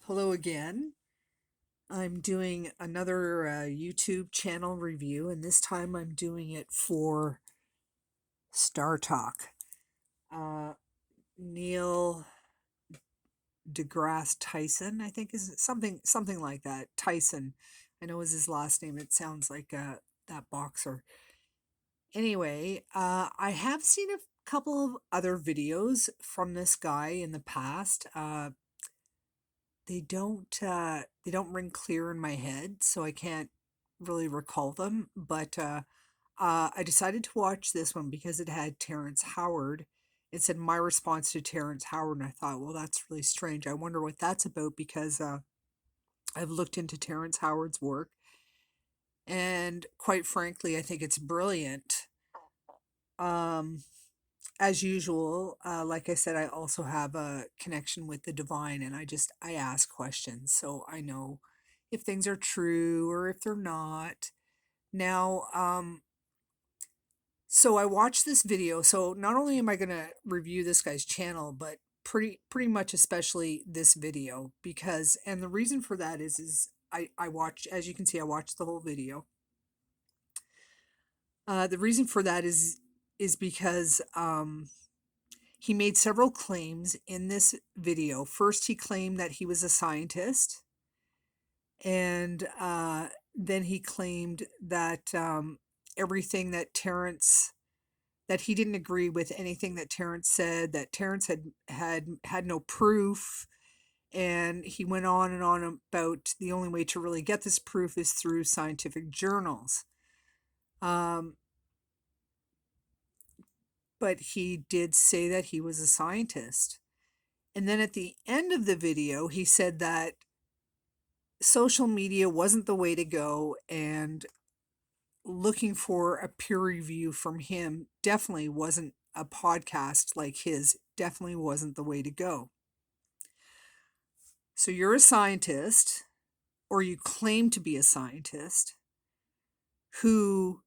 Hello again. I'm doing another YouTube channel review, and this time I'm doing it for Startalk. Uh, Neil deGrasse Tyson, I think, is something like that. Tyson, I know is his last name. It sounds like that boxer. Anyway, I have seen a couple of other videos from this guy in the past. They don't ring clear in my head, so I can't really recall them. But I decided to watch this one because it had Terrence Howard. It said my response to Terrence Howard, and I thought, well, that's really strange. I wonder what that's about because I've looked into Terrence Howard's work, and quite frankly, I think it's brilliant. Um, as usual, like I said, I also have a connection with the divine, and I ask questions, so I know if things are true or if they're not. Now, so I watched this video. So not only am I going to review this guy's channel, but pretty much especially this video because, and the reason for that is I watched, as you can see, I watched the whole video. The reason for that is because he made several claims in this video. First, he claimed that he was a scientist, and then he claimed that everything that he didn't agree with anything that Terrence said, that Terrence had no proof, and he went on and on about the only way to really get this proof is through scientific journals. Um, but he did say that he was a scientist. And then at the end of the video, he said that social media wasn't the way to go, and looking for a peer review from him definitely wasn't, a podcast like his definitely wasn't the way to go. So you're a scientist, or you claim to be a scientist, who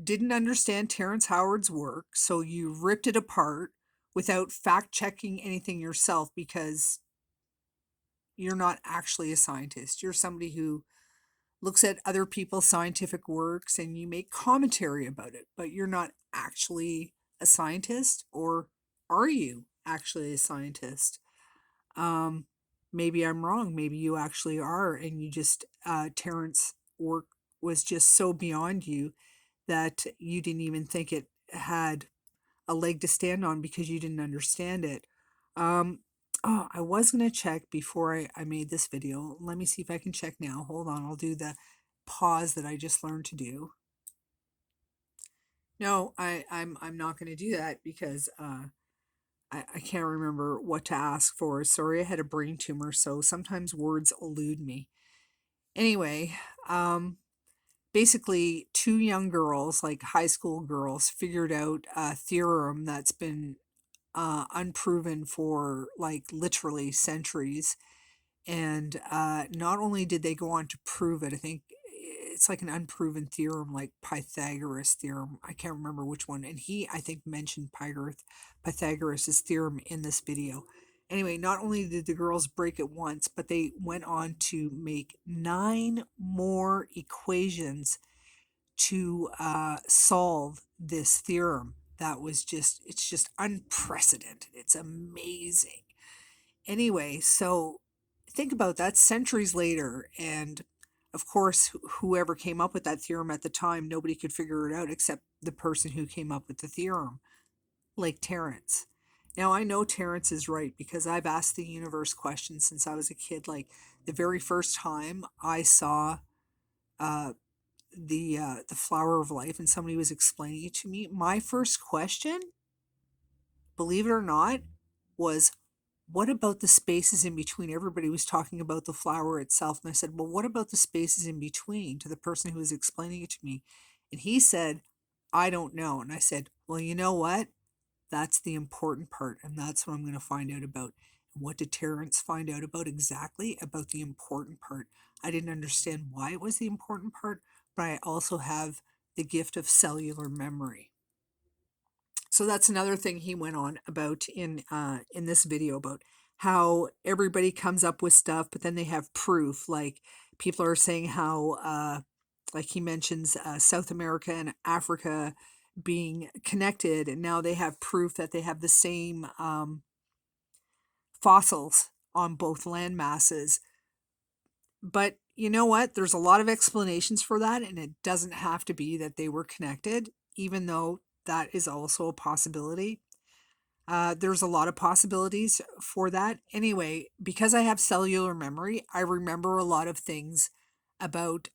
didn't understand Terrence Howard's work, so you ripped it apart without fact checking anything yourself because you're not actually a scientist. You're somebody who looks at other people's scientific works and you make commentary about it, but you're not actually a scientist, or are you actually a scientist? Um, Maybe I'm wrong. Maybe you actually are, and you just, Terrence work was just so beyond you that you didn't even think it had a leg to stand on because you didn't understand it. Um, I was going to check before I made this video. Let me see if I can check now. Hold on. I'll do the pause that I just learned to do. No, I'm not going to do that because I can't remember what to ask for. Sorry, I had a brain tumor, so sometimes words elude me. Anyway, basically, two young girls, like high school girls, figured out a theorem that's been unproven for like literally centuries. And not only did they go on to prove it, I think it's like an unproven theorem, like Pythagoras theorem. I can't remember which one. And he, I think, mentioned Pythagoras' theorem in this video. Anyway, not only did the girls break it once, but they went on to make 9 more equations to solve this theorem. It's just unprecedented. It's amazing. Anyway, so think about that, centuries later, and of course, whoever came up with that theorem at the time, nobody could figure it out except the person who came up with the theorem, like Terrence. Now, I know Terrence is right because I've asked the universe questions since I was a kid. Like the very first time I saw uh, the flower of life and somebody was explaining it to me, my first question, believe it or not, was what about the spaces in between? Everybody was talking about the flower itself. And I said, well, what about the spaces in between, to the person who was explaining it to me? And he said, I don't know. And I said, well, you know what? That's the important part. And that's what I'm going to find out about. And what did Terrence find out about exactly? About the important part. I didn't understand why it was the important part, but I also have the gift of cellular memory. So that's another thing he went on about in this video about how everybody comes up with stuff, but then they have proof. Like people are saying how, like he mentions South America and Africa being connected, and now they have proof that they have the same fossils on both land masses. But you know what? There's a lot of explanations for that, and it doesn't have to be that they were connected, even though that is also a possibility. There's a lot of possibilities for that. Anyway, because I have cellular memory, I remember a lot of things about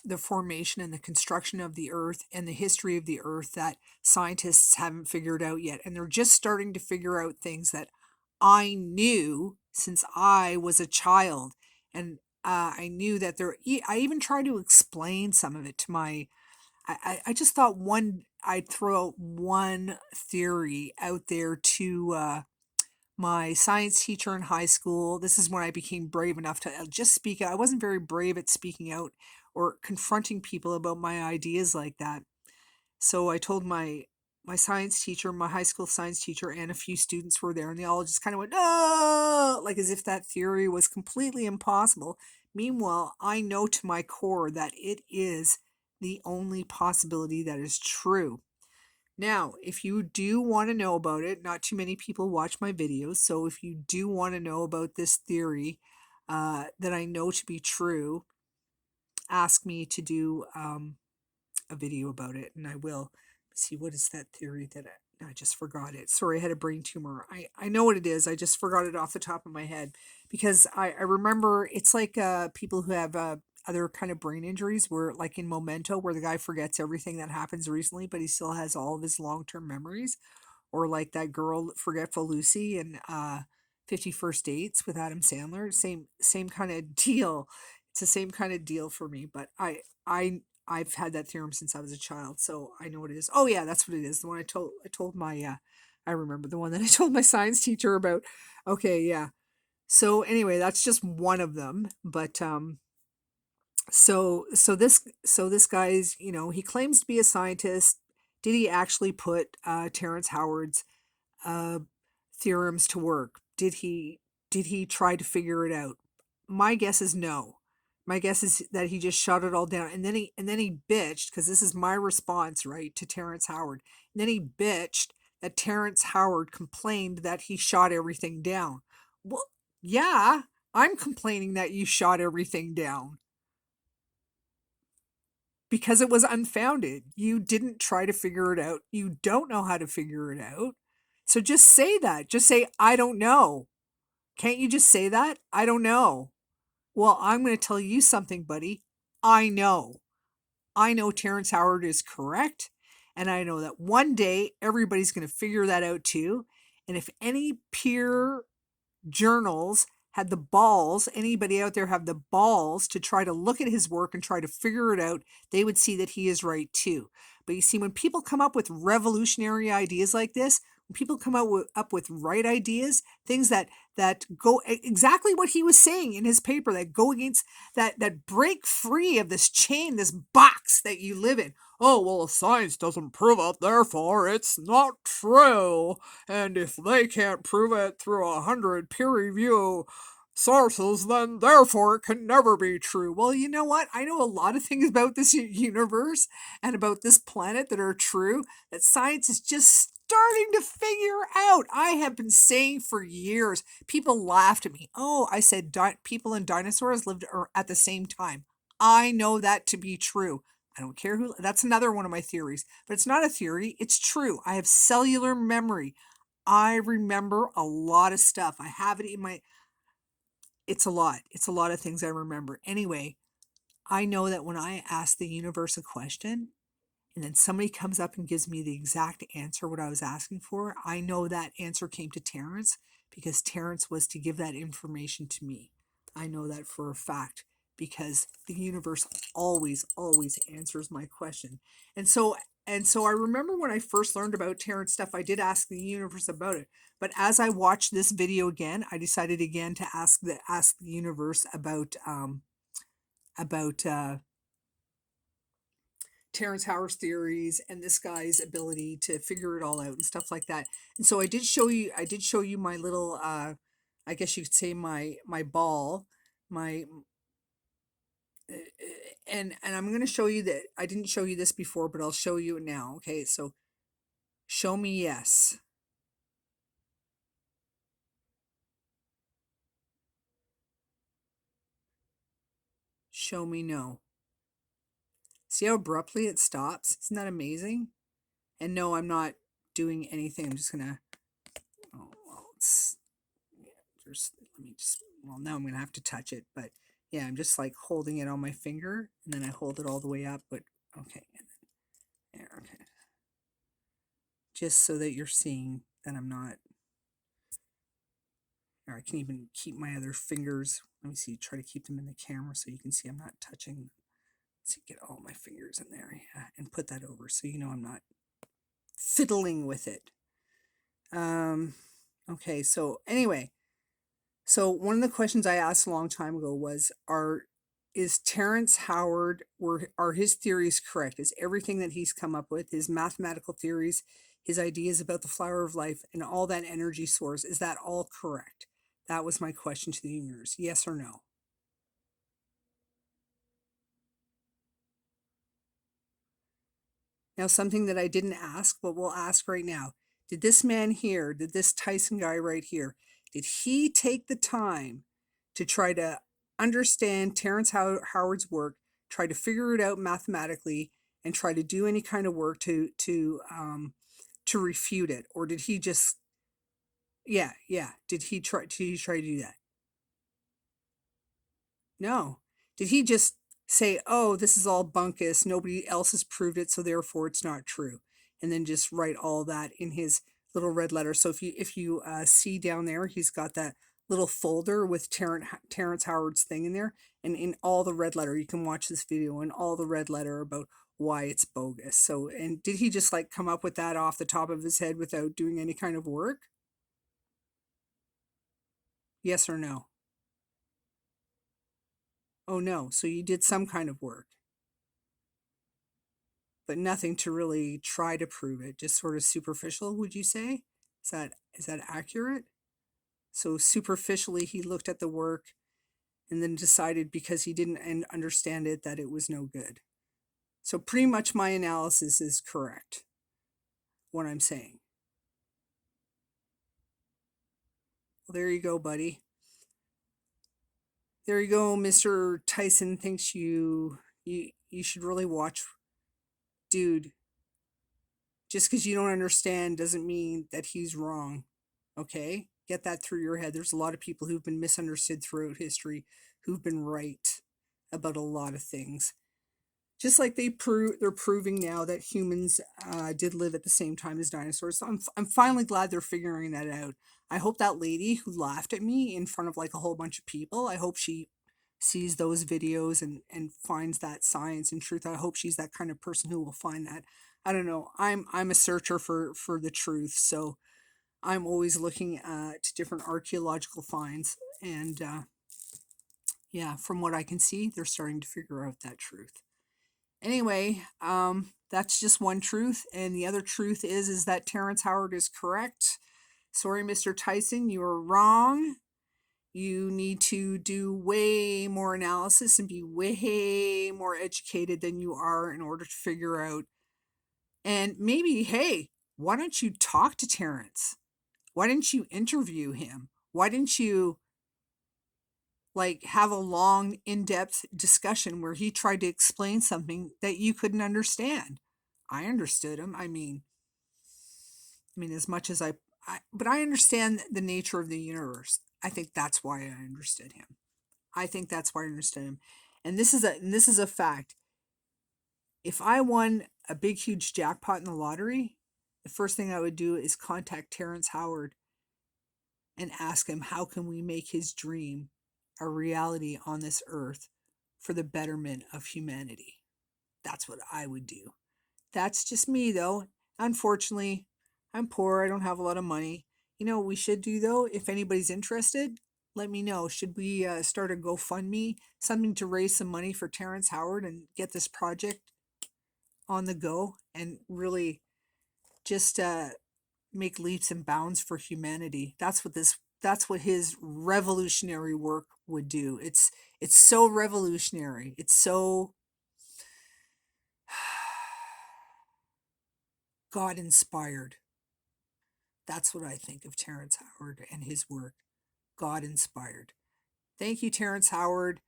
the formation and the construction of the Earth and the history of the Earth that scientists haven't figured out yet. And they're just starting to figure out things that I knew since I was a child. And I knew that I even tried to explain some of it to my I just thought I'd throw out one theory out there to my science teacher in high school. This is when I became brave enough to just speak out. I wasn't very brave at speaking out or confronting people about my ideas like that. So I told my science teacher, my high school science teacher, and a few students were there, and they all just kind of went, "Oh," like as if that theory was completely impossible. Meanwhile, I know to my core that it is the only possibility that is true. Now, if you do want to know about it, not too many people watch my videos, so if you do want to know about this theory that I know to be true, ask me to do a video about it, and I will. See, what is that theory that I just forgot it. Sorry, I had a brain tumor. I know what it is. I just forgot it off the top of my head because I remember it's like people who have other kind of brain injuries where like in Memento where the guy forgets everything that happens recently, but he still has all of his long-term memories, or like that girl Forgetful Lucy and 50 First Dates with Adam Sandler. Same kind of deal. It's the same kind of deal for me. But I've had that theorem since I was a child, so I know what it is. Oh yeah, that's what it is. The one I told my I remember the one that I told my science teacher about. Okay, yeah. So anyway, that's just one of them. But so this guy's, he claims to be a scientist. Did he actually put Terrence Howard's uh, theorems to work? Did he try to figure it out? My guess is no. My guess is that he just shut it all down, and then he bitched because this is my response, right, to Terrence Howard. And then he bitched that Terrence Howard complained that he shot everything down. Well, yeah, I'm complaining that you shot everything down because it was unfounded. You didn't try to figure it out. You don't know how to figure it out. So just say that. Just say, I don't know. Can't you just say that? I don't know. Well, I'm going to tell you something, buddy. I know. I know Terrence Howard is correct. And I know that one day everybody's going to figure that out too. And if any peer journals had the balls, anybody out there have the balls to try to look at his work and try to figure it out, they would see that he is right too. But you see, when people come up with revolutionary ideas like this, when people come up with right ideas, things that go exactly what he was saying in his paper, that go against that break free of this chain, this box that you live in. Oh, well, science doesn't prove it, therefore it's not true. And if they can't prove it through 100 peer review sources, then therefore it can never be true. Well, you know what? I know a lot of things about this universe and about this planet that are true that science is just starting to figure out. I have been saying for years. People laughed at me. Oh, I said people and dinosaurs lived at the same time. I know that to be true. I don't care who. That's another one of my theories, but it's not a theory. It's true. I have cellular memory. I remember a lot of stuff. I have it in my. It's a lot. It's a lot of things I remember. Anyway, I know that when I ask the universe a question, and then somebody comes up and gives me the exact answer what I was asking for, I know that answer came to Terrence because Terrence was to give that information to me. I know that for a fact because the universe always answers my question. And so I remember when I first learned about Terrence stuff, I did ask the universe about it. But as I watched this video again, I decided again to ask the universe about Terrence Howard's theories and this guy's ability to figure it all out and stuff like that. And so I did show you my little I guess you could say my ball, my and I'm going to show you that I didn't show you this before, but I'll show you it now. Okay, so show me yes. Show me no. See how abruptly it stops? Isn't that amazing? And no, I'm not doing anything. I'm just gonna. Oh well, it's yeah, just let me just. Well, now I'm gonna have to touch it, but yeah, I'm just like holding it on my finger, and then I hold it all the way up. But okay, and then there. Okay, just so that you're seeing that I'm not. Or I can even keep my other fingers. Let me see. Try to keep them in the camera so you can see I'm not touching. Let's see, get all my fingers in there, yeah, and put that over so you know I'm not fiddling with it. Um, okay, so anyway, so one of the questions I asked a long time ago was, is Terrence Howard, are his theories correct? Is everything that he's come up with, his mathematical theories, his ideas about the flower of life and all that energy source, is that all correct? That was my question to the universe. Yes or no? Now, something that I didn't ask, but we'll ask right now. Did this man here, did this Tyson guy right here, did he take the time to try to understand Terrence Howard's work, try to figure it out mathematically, and try to do any kind of work to refute it, or did he just, yeah, yeah, did he try to do that? No. Did he just say, "Oh, this is all bunkus. Nobody else has proved it, so therefore it's not true," and then just write all that in his little red letter? So if you see down there, he's got that little folder with Terrence Howard's thing in there, and in all the red letter, you can watch this video in all the red letter about why it's bogus. So, and did he just like come up with that off the top of his head without doing any kind of work? Yes or no? Oh no. So you did some kind of work, but nothing to really try to prove it, just sort of superficial, would you say? Is that accurate? So superficially he looked at the work and then decided because he didn't understand it that it was no good. So pretty much my analysis is correct, what I'm saying. Well, there you go, buddy. There you go. Mr. Tyson thinks you should really watch. Dude, just because you don't understand doesn't mean that he's wrong. Okay? Get that through your head. There's a lot of people who've been misunderstood throughout history who've been right about a lot of things. Just like they're proving now that humans did live at the same time as dinosaurs. So I'm finally glad they're figuring that out. I hope that lady who laughed at me in front of like a whole bunch of people, I hope she sees those videos and finds that science and truth. I hope she's that kind of person who will find that. I don't know. I'm a searcher for the truth, so I'm always looking at different archaeological finds, and yeah, from what I can see, they're starting to figure out that truth. Anyway, that's just one truth, and the other truth is that Terrence Howard is correct. Sorry, Mr. Tyson, you are wrong. You need to do way more analysis and be way more educated than you are in order to figure out. And maybe, hey, why don't you talk to Terrence? Why didn't you interview him? Why didn't you like have a long in-depth discussion where he tried to explain something that you couldn't understand? I understood him. I mean as much as but I understand the nature of the universe. I think that's why I understood him. I think that's why I understood him. And this is a fact. If I won a big huge jackpot in the lottery, the first thing I would do is contact Terrence Howard and ask him how can we make his dream a reality on this earth for the betterment of humanity. That's what I would do. That's just me though. Unfortunately, I'm poor. I don't have a lot of money. You know what we should do though? If anybody's interested, let me know. Should we start a GoFundMe, something to raise some money for Terrence Howard and get this project on the go and really just make leaps and bounds for humanity? That's what this That's what his revolutionary work would do. It's so revolutionary. It's so God inspired. That's what I think of Terrence Howard and his work. God inspired. Thank you, Terrence Howard,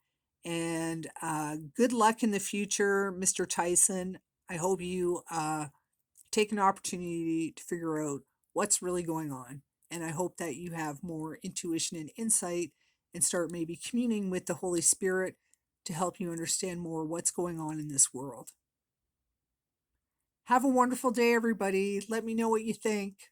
and good luck in the future, Mr. Tyson. I hope you take an opportunity to figure out what's really going on. And I hope that you have more intuition and insight and start maybe communing with the Holy Spirit to help you understand more what's going on in this world. Have a wonderful day, everybody. Let me know what you think.